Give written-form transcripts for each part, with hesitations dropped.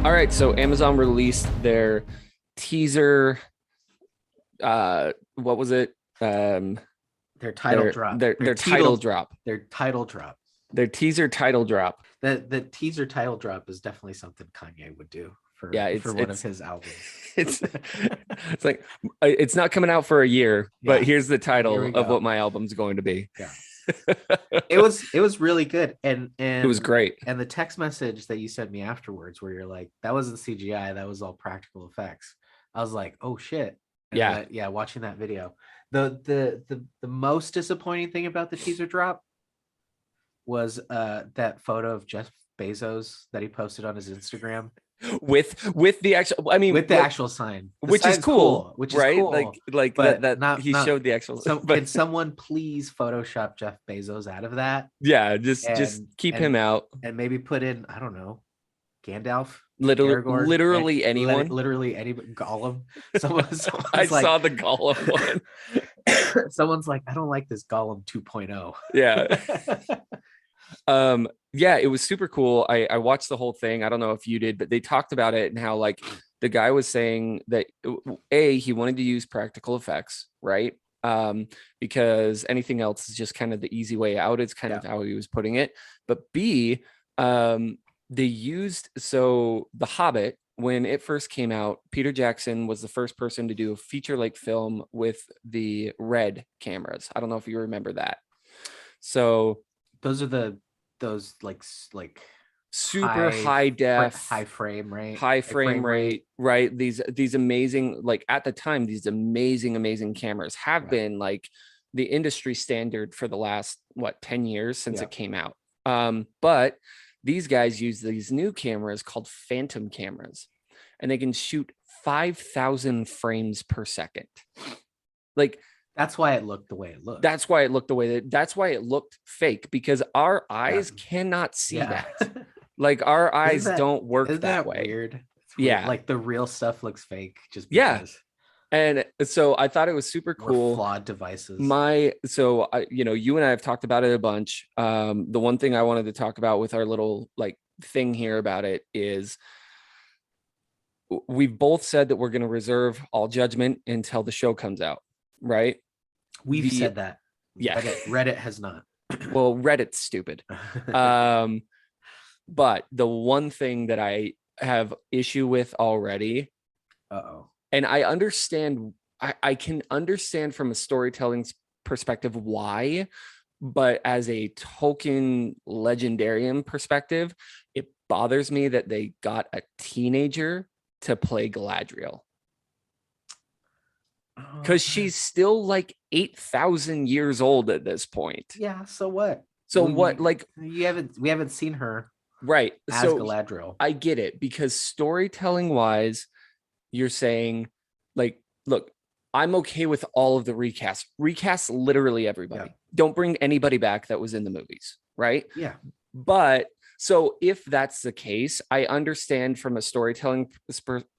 All right, so Amazon released their teaser. What was it? Their title drop. Their title drop. Their title drop. Their teaser title drop. The teaser title drop is definitely something Kanye would do for one of his albums. It's like it's not coming out for a year, but here's the title of what my album's going to be. Yeah. It was really good, and it was great. And the text message that you sent me afterwards, where you're like, "That wasn't CGI, that was all practical effects." I was like, "Oh shit!" And yeah. Watching that video, the most disappointing thing about the teaser drop was that photo of Jeff Bezos that he posted on his Instagram with the actual, I mean, with the actual sign, which is cool, which is right? cool. Like that he showed the actual. Can someone please Photoshop Jeff Bezos out of that? Yeah, just keep him out and maybe put in, I don't know, Gandalf, literally anyone, literally any Gollum. Someone's I saw the Gollum one. Someone's like, I don't like this Gollum 2.0. Yeah. Yeah, it was super cool. I watched the whole thing. I don't know if you did, but they talked about it and how like the guy was saying that he wanted to use practical effects, right? Because anything else is just kind of the easy way out. It's kind of how he was putting it. But B, they used, so The Hobbit, when it first came out, Peter Jackson was the first person to do a feature-length film with the red cameras. I don't know if you remember that. So those are those like super high def, high frame rate, right? These amazing, like at the time, these amazing cameras have been like the industry standard for the last 10 years since it came out. But these guys use these new cameras called phantom cameras, and they can shoot 5,000 frames per second. Like, that's why it looked the way it looked. That's why it looked fake, because our eyes cannot see that. Like, our eyes don't work that way. Weird? Yeah. Like the real stuff looks fake just because. And so I thought it was super cool. Flawed devices. You and I have talked about it a bunch. The one thing I wanted to talk about with our little like thing here about it is we've both said that we're going to reserve all judgment until the show comes out, right? We've said that. Yeah. Reddit has not. Well, Reddit's stupid. But the one thing that I have issue with already, and I understand, I can understand from a storytelling perspective why, but as a Tolkien legendarian perspective, it bothers me that they got a teenager to play Galadriel. Because she's still like 8,000 years old at this point. Yeah, so what? We haven't seen her right as Galadriel. I get it, because storytelling wise, you're saying like, look, I'm okay with all of the recast literally everybody. Don't bring anybody back that was in the movies, right? Yeah. But so if that's the case, I understand from a storytelling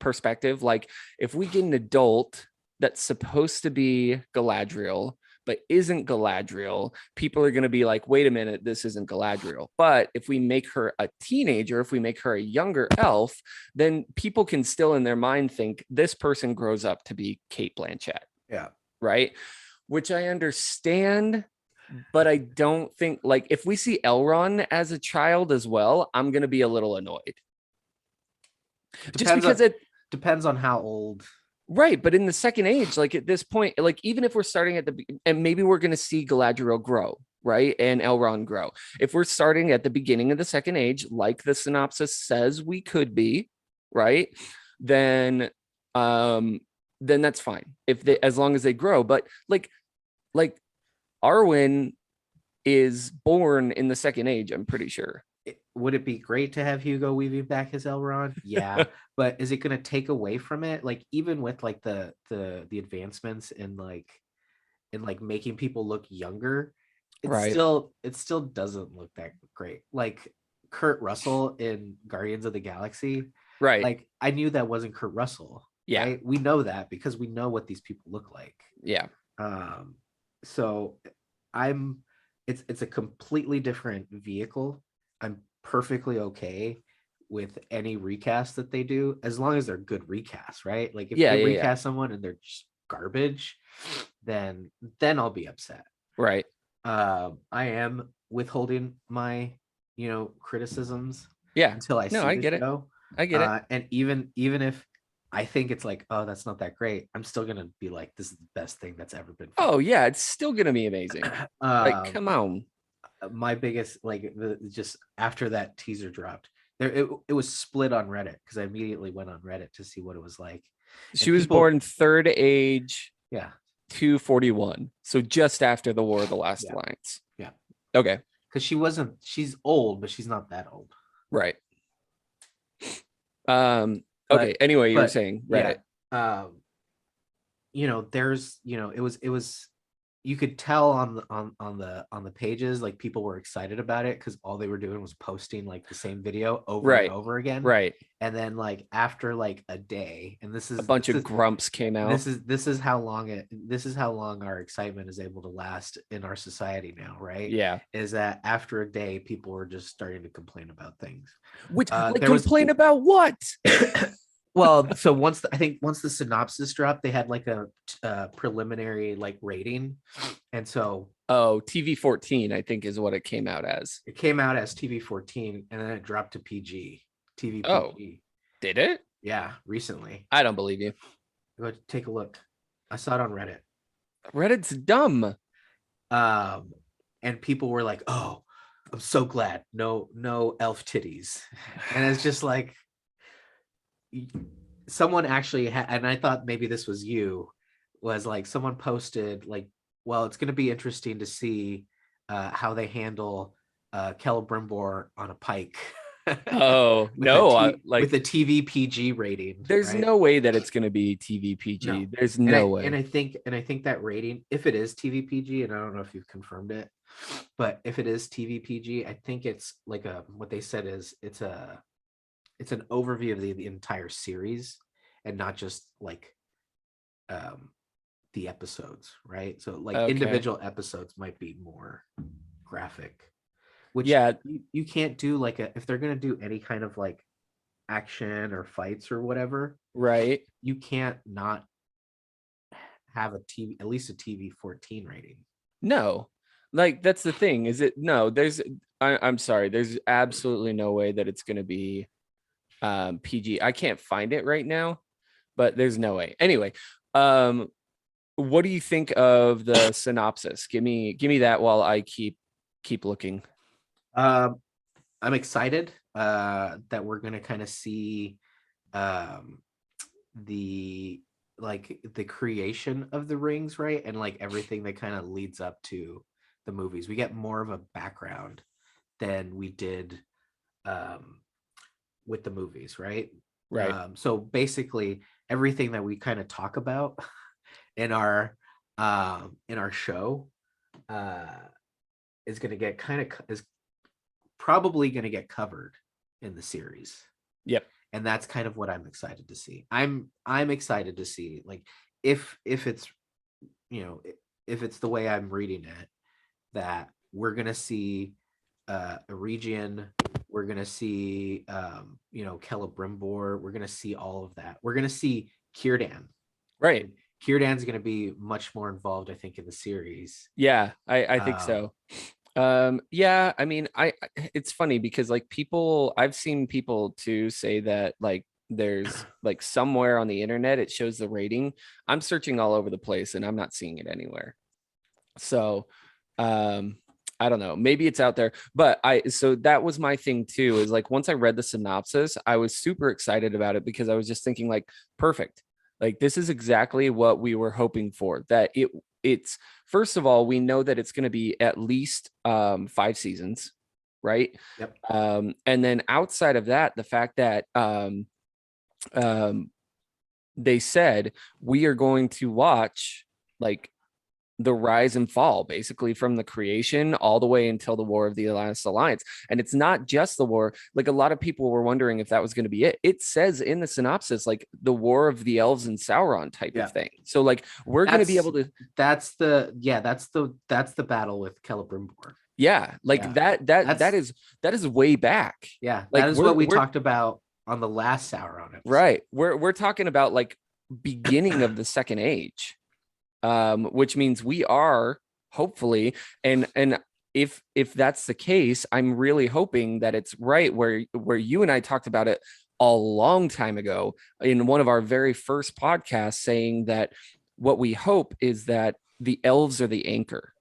perspective, like if we get an adult that's supposed to be Galadriel but isn't Galadriel, people are going to be like, wait a minute, this isn't Galadriel. But if we make her a teenager, if we make her a younger elf, then people can still in their mind think this person grows up to be Cate Blanchett. Yeah. Right. Which I understand, but I don't think, like, if we see Elrond as a child as well, I'm going to be a little annoyed. It depends on how old. Right, but in the second age, like at this point, like even if we're starting at and maybe we're going to see Galadriel grow, right, and Elrond grow. If we're starting at the beginning of the second age, like the synopsis says we could be, right, then that's fine as long as they grow. But like Arwen is born in the second age, I'm pretty sure. Would it be great to have Hugo Weaving back as Elrond? Yeah. But is it going to take away from it? Like, even with like the advancements in making people look younger, it still doesn't look that great. Like Kurt Russell in Guardians of the Galaxy. Right. Like, I knew that wasn't Kurt Russell. Yeah. Right? We know that because we know what these people look like. Yeah. So it's a completely different vehicle. I'm perfectly okay with any recast that they do, as long as they're good recasts, right? Like if Yeah, they yeah, yeah. recast someone and they're just garbage, then I'll be upset. Right. I am withholding my, criticisms Yeah. until I No, see I the get it. show. I get it. And even if I think it's like, oh, that's not that great, I'm still gonna be like, this is the best thing that's ever been Oh yeah, it's still gonna be amazing. filmed. Like, come on. My biggest, like, just after that teaser dropped, it was split on Reddit, because I immediately went on Reddit to see what it was like. She And was people, born third age yeah, 241. So just after the War of the Last yeah, Alliance. yeah, Okay. because she's old, but she's not that old. Right. Okay. But Anyway, you were but saying yeah, Reddit. there's, it was you could tell on the pages, like, people were excited about it because all they were doing was posting like the same video over and Right. over again. Right. And then, like, after like a day, and A bunch of grumps came out. this is how long our excitement is able to last in our society now, right? Yeah. Is that after a day, people were just starting to complain about things. Which like There was complain about what? well, so I think once the synopsis dropped, they had like a preliminary like rating, and so Oh, TV 14, I think is what it came out as. it came out as TV 14, and then it dropped to PG. TV Oh, PG. did it? Yeah, recently. I don't believe you. Go take a look. I saw it on Reddit. Reddit's dumb. And people were like, "Oh, I'm so glad. No elf titties." And it's just like, someone actually had, and I thought maybe this was you, was like, someone posted like, well, it's going to be interesting to see how they handle Celebrimbor on a pike. Oh with no, with the TV PG rating. there's right? no way that it's going to be TV PG. No. There's And no way. I think that rating, if it is TV PG, and I don't know if you've confirmed it, but if it is TV PG, I think it's like what they said is it's an overview of the entire series, and not just like the episodes, right? So like Okay. individual episodes might be more graphic, which Yeah. you can't do, like, if they're going to do any kind of like action or fights or whatever, Right. you can't not have at least a TV 14 rating. No, like that's the thing. Is it no? I'm sorry. There's absolutely no way that it's going to be PG. I can't find it right now, but there's no way. Anyway, what do you think of the synopsis? Give me that while I keep looking. I'm excited that we're gonna kind of see the creation of the rings, right? And like everything that kind of leads up to the movies. We get more of a background than we did with the movies, right? Right. So basically everything that we kind of talk about in our show is going to get is probably going to get covered in the series. Yep. And that's kind of what I'm excited to see. I'm excited to see, like, if it's, if it's the way I'm reading it, that we're going to see a region, we're going to see Celebrimbor, we're going to see all of that. We're going to see Círdan. Right. Círdan's going to be much more involved, I think, in the series. Yeah, I think so. Yeah, I mean, it's funny because like I've seen people too say that like there's like somewhere on the internet it shows the rating. I'm searching all over the place and I'm not seeing it anywhere. So I don't know, maybe it's out there, but so that was my thing too, is like once I read the synopsis, I was super excited about it because I was just thinking like, perfect. Like this is exactly what we were hoping for, that it's first of all, we know that it's going to be at least 5 seasons, right? Yep. And then outside of that, the fact that they said we are going to watch like the rise and fall, basically from the creation all the way until the War of the Last Alliance. And it's not just the war. Like a lot of people were wondering if that was going to be it. It says in the synopsis, like the War of the Elves and Sauron type of thing. So like we're going to be able to. That's the battle with Celebrimbor. Yeah, like Yeah. that That's that is way back. yeah, Like that is what we we're talked about on the last Sauron episode. right. We're talking about like beginning of the second age. Which means we are hopefully, and if that's the case, I'm really hoping that it's right where you and I talked about it a long time ago in one of our very first podcasts, saying that what we hope is that the elves are the anchor,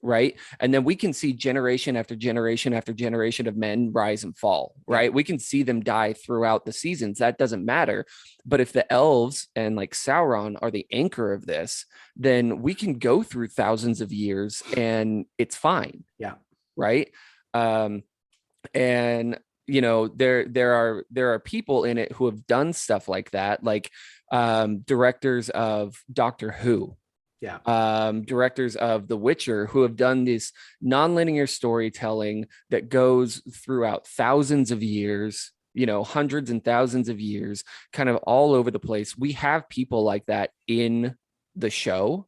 right? And then we can see generation after generation after generation of men rise and fall, right? Yeah. We can see them die throughout the seasons. That doesn't matter. But if the elves and like Sauron are the anchor of this, then we can go through thousands of years and it's fine. Yeah. Right. And there are people in it who have done stuff like that, like directors of Doctor Who, directors of The Witcher, who have done this nonlinear storytelling that goes throughout thousands of years, hundreds and thousands of years, kind of all over the place. We have people like that in the show.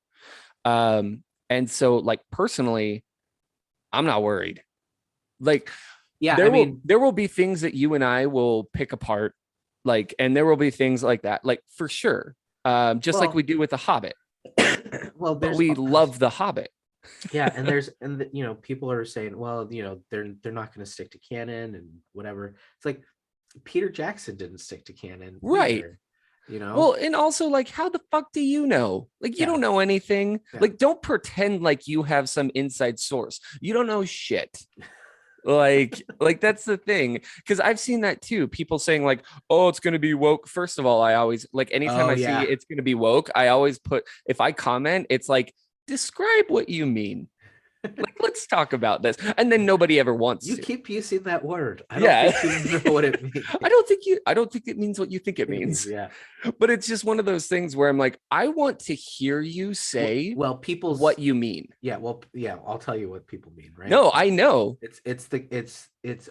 And so like personally, I'm not worried. Like Yeah, there will be things that you and I will pick apart, like, and there will be things like that, like for sure. Just like we do with The Hobbit. Well, but we love The Hobbit. Yeah, and people are saying, well, they're not going to stick to canon and whatever. It's like Peter Jackson didn't stick to canon, right? Either, Well, and also like, how the fuck do you know? Like, you don't know anything. Yeah. Like, don't pretend like you have some inside source. You don't know shit. like that's the thing, because I've seen that too, people saying like, oh, it's going to be woke. First of all, I always like, anytime I see it's going to be woke, I always put, if I comment, it's like, describe what you mean. Like, let's talk about this. And then nobody ever wants you to. Keep using that word. I don't think you know what it means. I don't think it means what you think it means. Yeah. But it's just one of those things where I'm like, I want to hear you say what you mean. Yeah, well, yeah, I'll tell you what people mean, right? No, I know. It's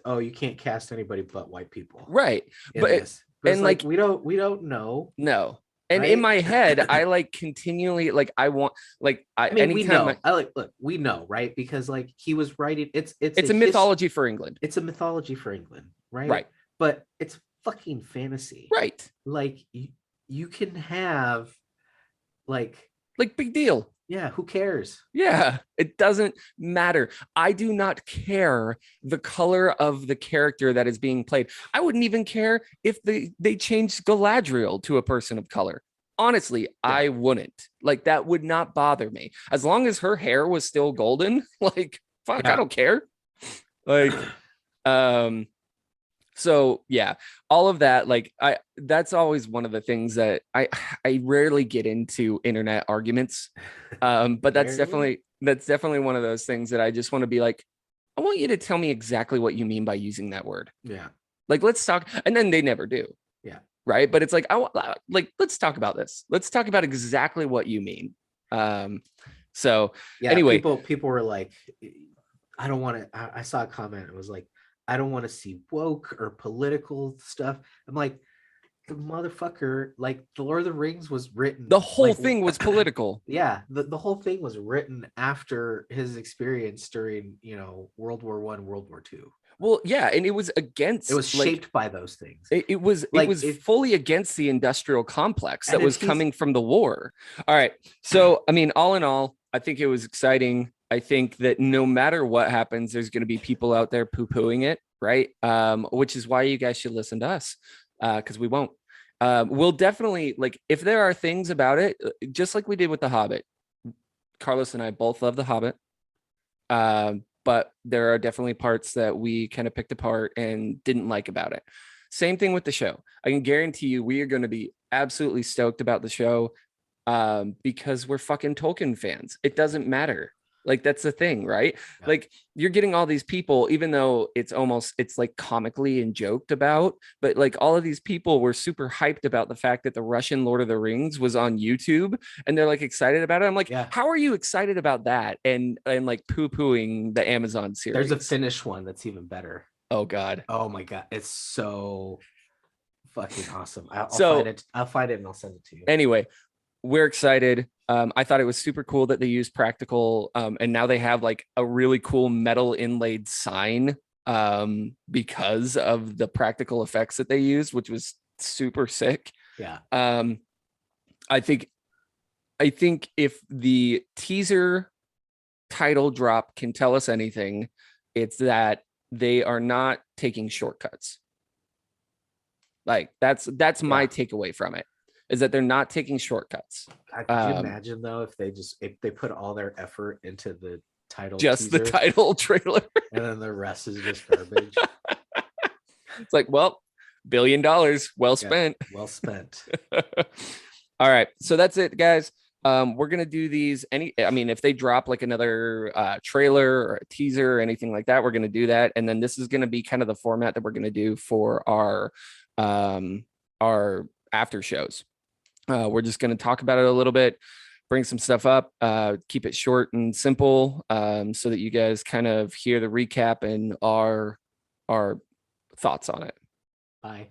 oh, you can't cast anybody but white people. Right. But and like we don't know. No. And in my head, I like continually like I want like we know. Look, we know, right? Because like he was writing, it's a mythology for England. It's a mythology for England, right? Right. But it's fucking fantasy, right? Like you can have like big deal. Yeah, who cares? Yeah, it doesn't matter. I do not care the color of the character that is being played. I wouldn't even care if they changed Galadriel to a person of color. Honestly, I wouldn't. Like, that would not bother me. As long as her hair was still golden, like, fuck, I don't care. Like, so yeah, all of that, like that's always one of the things that I rarely get into internet arguments. But that's definitely one of those things that I just want to be like, I want you to tell me exactly what you mean by using that word. Yeah. Like, let's talk. And then they never do. Yeah. Right. But it's like, let's talk about this. Let's talk about exactly what you mean. So yeah, anyway, people were like, I don't want to, I saw a comment. It was like, I don't want to see woke or political stuff. I'm like, the motherfucker, like the Lord of the Rings was written. The whole thing was political. Yeah. The whole thing was written after his experience during, World War I, World War II. Well, yeah. And it was shaped by those things. It was fully against the industrial complex that was coming from the war. All right. So, I mean, all in all, I think it was exciting. I think that no matter what happens, there's going to be people out there poo-pooing it, right? Which is why you guys should listen to us, because we won't. We'll definitely, like, if there are things about it, just like we did with The Hobbit. Carlos and I both love The Hobbit, but there are definitely parts that we kind of picked apart and didn't like about it. Same thing with the show. I can guarantee you we are going to be absolutely stoked about the show because we're fucking Tolkien fans. It doesn't matter. Like, that's the thing, right? Yeah. Like, you're getting all these people, even though it's like comically and joked about, but like all of these people were super hyped about the fact that the Russian Lord of the Rings was on YouTube and they're like excited about it. I'm like, how are you excited about that? And like poo-pooing the Amazon series. There's a Finnish one that's even better. Oh God. Oh my God. It's so fucking awesome. I'll find it and I'll send it to you. Anyway, we're excited. I thought it was super cool that they used practical, and now they have like a really cool metal inlaid sign because of the practical effects that they used, which was super sick. Yeah. I think if the teaser title drop can tell us anything, it's that they are not taking shortcuts. Like that's my takeaway from it, is that they're not taking shortcuts. Could you imagine though if they put all their effort into the title just teaser, the title trailer, and then the rest is just garbage? It's like, well, $1 billion well spent. Well spent. All right, so that's it, guys. We're gonna do these if they drop like another trailer or a teaser or anything like that, we're gonna do that. And then this is gonna be kind of the format that we're gonna do for our after shows. We're just gonna talk about it a little bit, bring some stuff up, keep it short and simple, so that you guys kind of hear the recap and our thoughts on it. Bye.